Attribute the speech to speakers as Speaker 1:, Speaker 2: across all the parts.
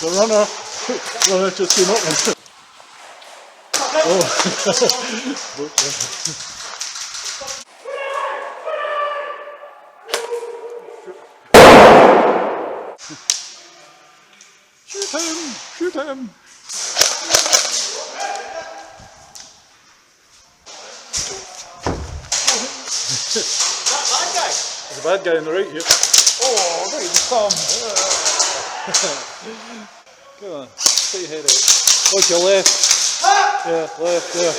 Speaker 1: The runner just came up. Oh. Shoot him! Shoot him!
Speaker 2: That bad guy?
Speaker 1: There's a bad guy on the right here.
Speaker 2: Oh, right in the thumb.
Speaker 1: Come on, put your head out. Watch your left. Yeah, left, yeah.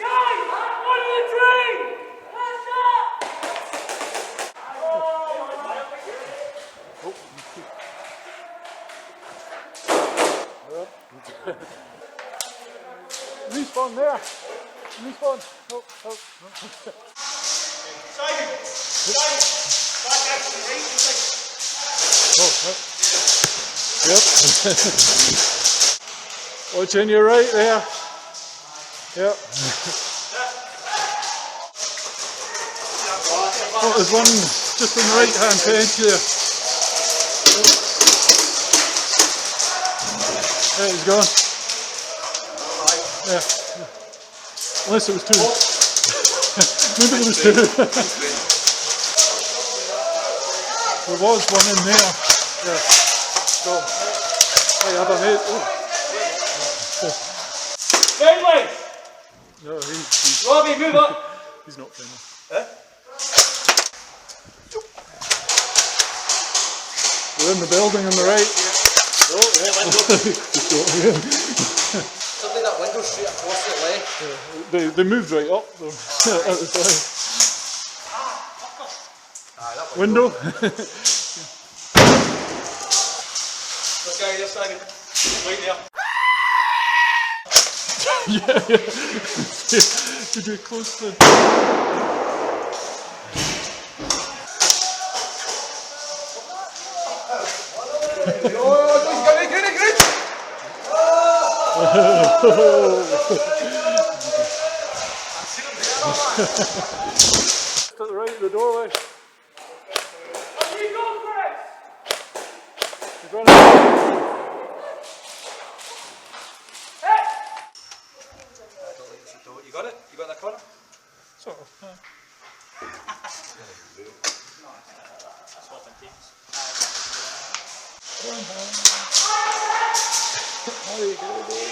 Speaker 3: Guys, one in the tree! Left up!
Speaker 1: Respawn there. Respawn. Oh, oh.
Speaker 2: Simon! Simon! That guy to the right, he's like...
Speaker 1: Oh, yep. Watch on your right there. Yep. Oh, there's one just on the right hand page there. There he's gone. Yeah. Unless it was two. Maybe it was two. There was one in there. Yeah. Go. Hey, have a mate.
Speaker 3: Friendly!
Speaker 1: No, he's
Speaker 3: Robbie, move up!
Speaker 1: he's not friendly.
Speaker 2: Huh?
Speaker 1: We're in the building on the right.
Speaker 2: Oh, yeah, window.
Speaker 1: Just go over here.
Speaker 2: Suddenly that window straight across the left.
Speaker 1: They moved right up though. At the side.
Speaker 2: Aye, that
Speaker 1: Window.
Speaker 2: This guy just started right there.
Speaker 1: Yeah. Did you close the... To the right of the doorway.
Speaker 3: Up you go, Chris!
Speaker 1: He's running.
Speaker 3: Hey!
Speaker 2: You got it? You got that corner?
Speaker 1: Sort of.
Speaker 2: Swapping teams.
Speaker 1: There you go, boy.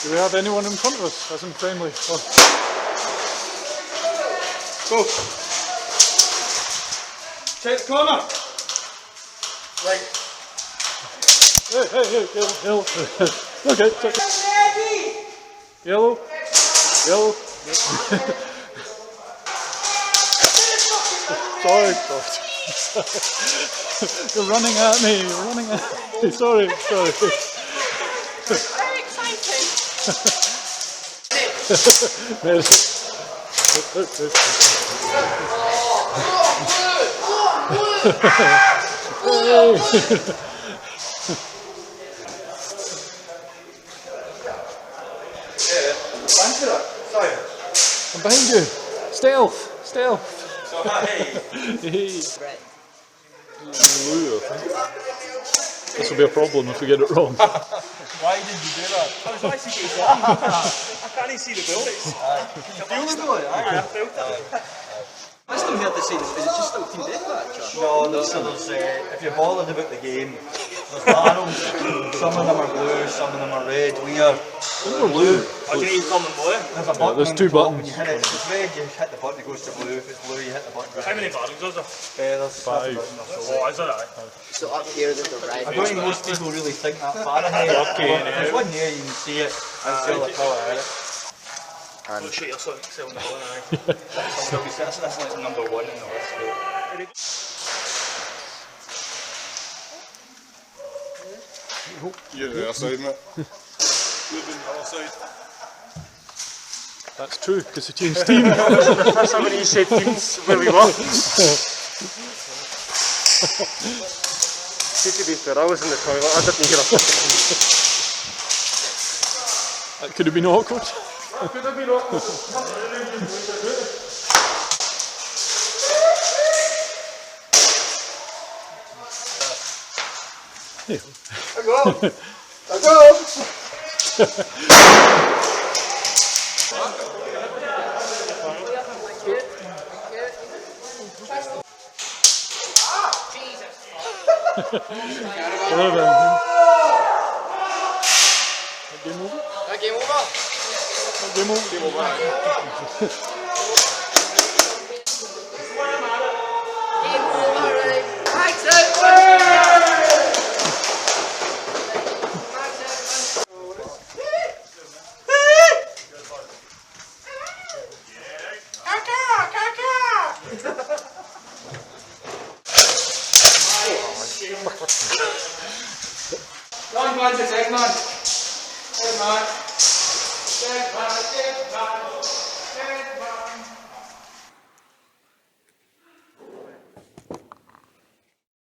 Speaker 1: Do we have anyone in front of us as in friendly? Oh.
Speaker 2: Go. Check the corner. Right.
Speaker 1: Hey, yellow. Okay, it's okay. Yellow. Yellow. Sorry. You're running at me. You're running at me. Sorry.
Speaker 3: Very exciting!
Speaker 1: I'm behind you. Stealth.
Speaker 2: So, hey.
Speaker 1: Right. This will be a problem if we get it wrong.
Speaker 2: Why did you do that? I was actually getting I can't even see the bullets. Can you feel the bullet? I felt it. I still heard the saying, is it just still team deathmatch? No, there's if you're bothered about the game, there's barrels. Some of them are blue, some of them are red. We are blue.
Speaker 3: I can even come and blue.
Speaker 2: There's a button.
Speaker 1: There's two buttons.
Speaker 2: When you hit it, if it's red, you hit the button, it goes to blue. If it's blue, you hit the button.
Speaker 3: How many barrels is there?
Speaker 2: There's
Speaker 1: 5.
Speaker 3: Oh, is there?
Speaker 4: So up here there's the red.
Speaker 2: I don't think most people really think that far ahead.
Speaker 3: Okay,
Speaker 2: There's one there, you can see it. It's still a colour at it.
Speaker 3: Oh shit, you're selling the one, aye.
Speaker 2: That's like number 1 in the list.
Speaker 5: You're the other side, mate. You're the other side.
Speaker 1: That's true, because they changed team.
Speaker 3: The first time when he said teams where we were. See, to be fair, I was in the toilet, I didn't hear a fucking
Speaker 1: That could have been awkward.
Speaker 3: Could have been awkward.
Speaker 1: Well done. Game over?
Speaker 4: Game over.
Speaker 1: Game over? Game over.
Speaker 2: Nine man, 6 man. 8 man. 6 man, 6 man.